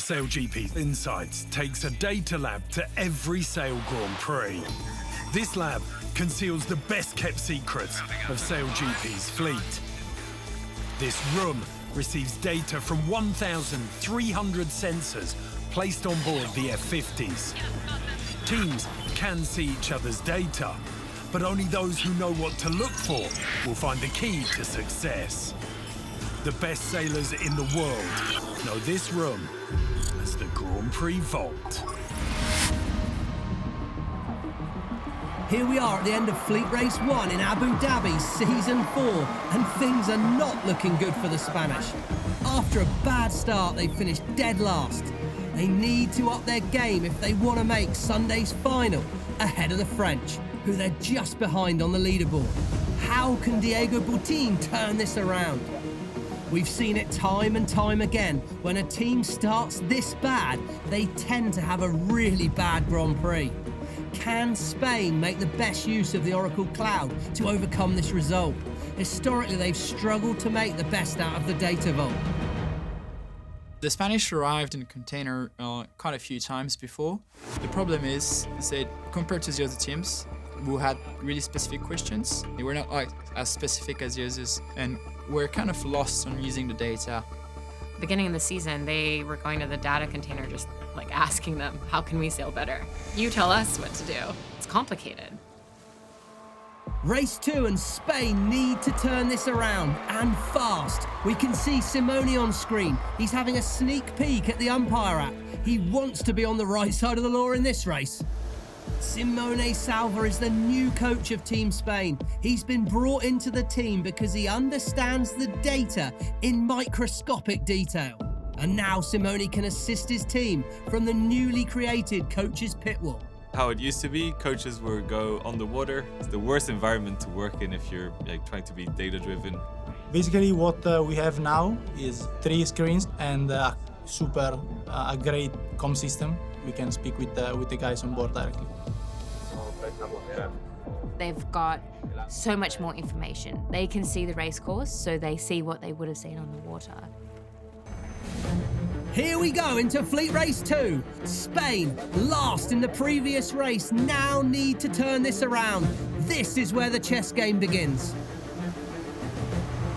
SailGP Insights takes a data lab to every Sail Grand Prix. This lab conceals the best-kept secrets of SailGP's fleet. This room receives data from 1,300 sensors placed on board the F-50s. Teams can see each other's data, but only those who know what to look for will find the key to success. The best sailors in the world know this room as the Grand Prix Vault. Here we are at the end of Fleet Race 1 in Abu Dhabi, Season 4, and things are not looking good for the Spanish. After a bad start, they finished dead last. They need to up their game if they want to make Sunday's final ahead of the French, who they're just behind on the leaderboard. How can Diego Boutin turn this around? We've seen it time and time again. When a team starts this bad, they tend to have a really bad Grand Prix. Can Spain make the best use of the Oracle Cloud to overcome this result? Historically, they've struggled to make the best out of the data vault. The Spanish arrived in a container quite a few times before. The problem is that compared to the other teams who had really specific questions, they were not as specific as the others, and we're kind of lost on using the data. Beginning of the season, they were going to the data container just like asking them, how can we sail better? You tell us what to do. It's complicated. Race 2 and Spain need to turn this around, and fast. We can see Simone on screen. He's having a sneak peek at the umpire app. He wants to be on the right side of the law in this race. Simone Salver is the new coach of Team Spain. He's been brought into the team because he understands the data in microscopic detail. And now Simone can assist his team from the newly created coaches pit wall. How it used to be, coaches would go on the water. It's the worst environment to work in if you're trying to be data-driven. Basically, what we have now is 3 screens and a great comm system. We can speak with the guys on board directly. They've got so much more information. They can see the race course, so they see what they would have seen on the water. Here we go into Fleet Race 2. Spain, last in the previous race, now need to turn this around. This is where the chess game begins.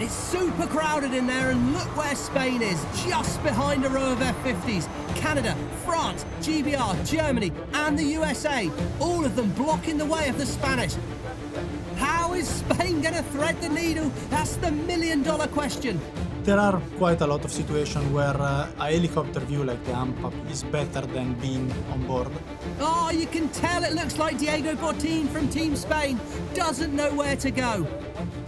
It's super crowded in there, and look where Spain is, just behind a row of F-50s. Canada, France, GBR, Germany, and the USA, all of them blocking the way of the Spanish. How is Spain going to thread the needle? That's the million-dollar question. There are quite a lot of situations where a helicopter view like the AMPAP is better than being on board. Oh, you can tell it looks like Diego Boutin from Team Spain doesn't know where to go.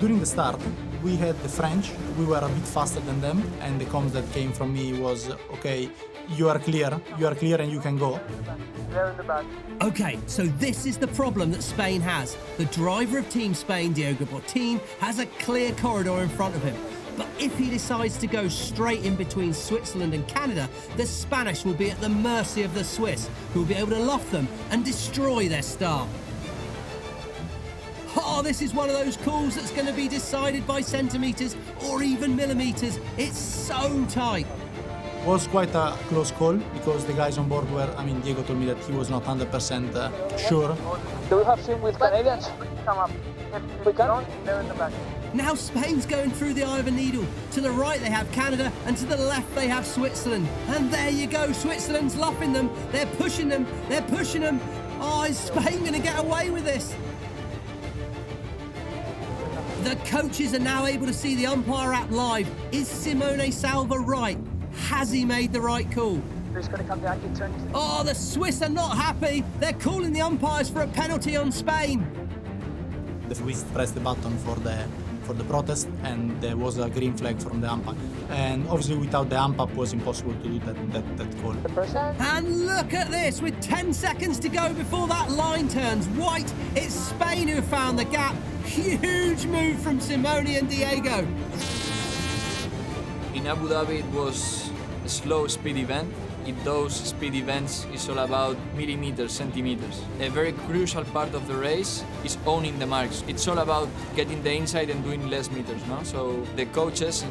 During the start, we had the French. We were a bit faster than them, and the comms that came from me was, okay, you are clear and you can go. Okay, so this is the problem that Spain has. The driver of Team Spain, Diego Boutin, has a clear corridor in front of him. But if he decides to go straight in between Switzerland and Canada, the Spanish will be at the mercy of the Swiss, who will be able to luff them and destroy their start. Oh, this is one of those calls that's going to be decided by centimetres or even millimetres. It's so tight. It was quite a close call because the guys on board were, Diego told me that he was not 100% sure. Do we have seen with Canadians? Come up. We can. They're in the back. Now Spain's going through the eye of a needle. To the right they have Canada, and to the left they have Switzerland. And there you go, Switzerland's luffing them. They're pushing them. Oh, is Spain going to get away with this? The coaches are now able to see the umpire app live. Is Simone Salver right? Has he made the right call? Oh, the Swiss are not happy. They're calling the umpires for a penalty on Spain. The Swiss pressed the button for the protest, and there was a green flag from the AMPAP. And obviously without the AMPAP it was impossible to do that call. And look at this, with 10 seconds to go before that line turns white, it's Spain who found the gap. Huge move from Simone and Diego. In Abu Dhabi it was a slow speed event. In those speed events, it's all about millimeters, centimeters. A very crucial part of the race is owning the marks. It's all about getting the inside and doing less meters, no? So the coaches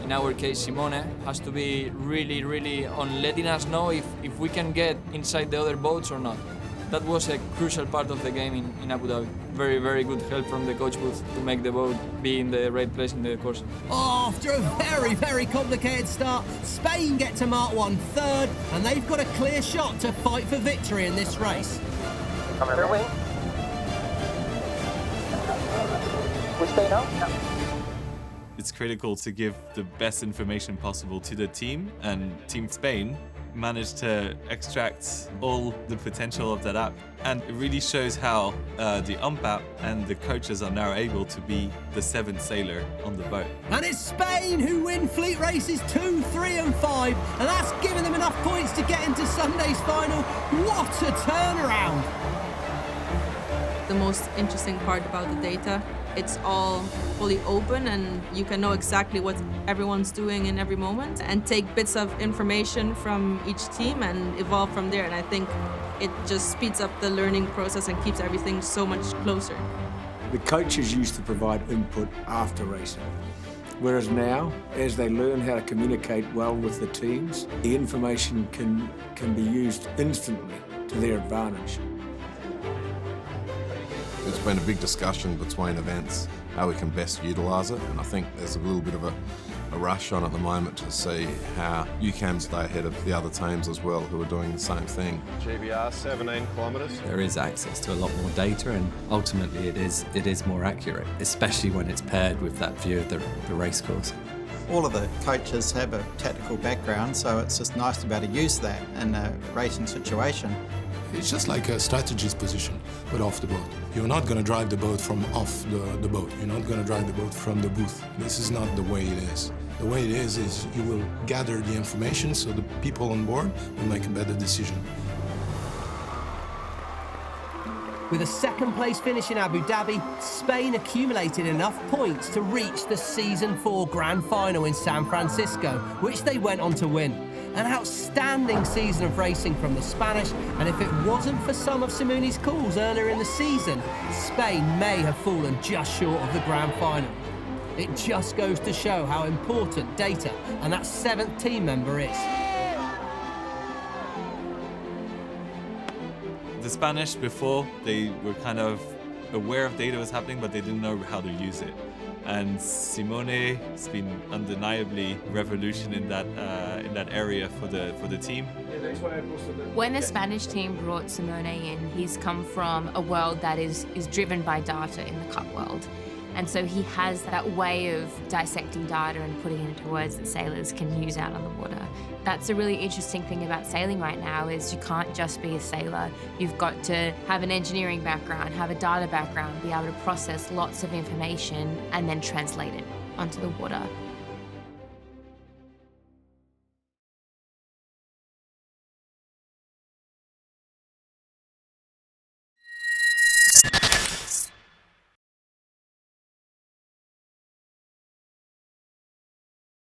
in our case Simone, has to be really on letting us know if we can get inside the other boats or not. That was a crucial part of the game in Abu Dhabi. Very good help from the coach booth to make the boat be in the right place in the course. After a very complicated start, Spain get to mark 1 third, and they've got a clear shot to fight for victory in this race. Clear wing. We stay now? Yeah. It's critical to give the best information possible to the team, and Team Spain managed to extract all the potential of that app. And it really shows how the ump app and the coaches are now able to be the 7th sailor on the boat. And it's Spain who win fleet races 2, 3 and 5, and that's given them enough points to get into Sunday's final. What a turnaround! The most interesting part about the data, it's all fully open and you can know exactly what everyone's doing in every moment and take bits of information from each team and evolve from there. And I think it just speeds up the learning process and keeps everything so much closer. The coaches used to provide input after racing, whereas now, as they learn how to communicate well with the teams, the information can be used instantly to their advantage. There's been a big discussion between events, how we can best utilise it, and I think there's a little bit of a rush on at the moment to see how UCAM stay ahead of the other teams as well who are doing the same thing. GBR 17 kilometres. There is access to a lot more data, and ultimately it is more accurate, especially when it's paired with that view of the race course. All of the coaches have a tactical background, so it's just nice to be able to use that in a racing situation. It's just like a strategist position, but off the boat. You're not going to drive the boat from off the boat. You're not going to drive the boat from the booth. This is not the way it is. The way it is you will gather the information so the people on board will make a better decision. With a second place finish in Abu Dhabi, Spain accumulated enough points to reach the Season 4 Grand Final in San Francisco, which they went on to win. An outstanding season of racing from the Spanish, and if it wasn't for some of Simone's calls earlier in the season, Spain may have fallen just short of the Grand Final. It just goes to show how important data and that 7th team member is. The Spanish before, they were kind of aware of data was happening, but they didn't know how to use it. And Simone has been undeniably revolution in that area for the team. When the Spanish team brought Simone in, he's come from a world that is driven by data in the cup world. And so he has that way of dissecting data and putting it into words that sailors can use out on the water. That's a really interesting thing about sailing right now is you can't just be a sailor. You've got to have an engineering background, have a data background, be able to process lots of information and then translate it onto the water.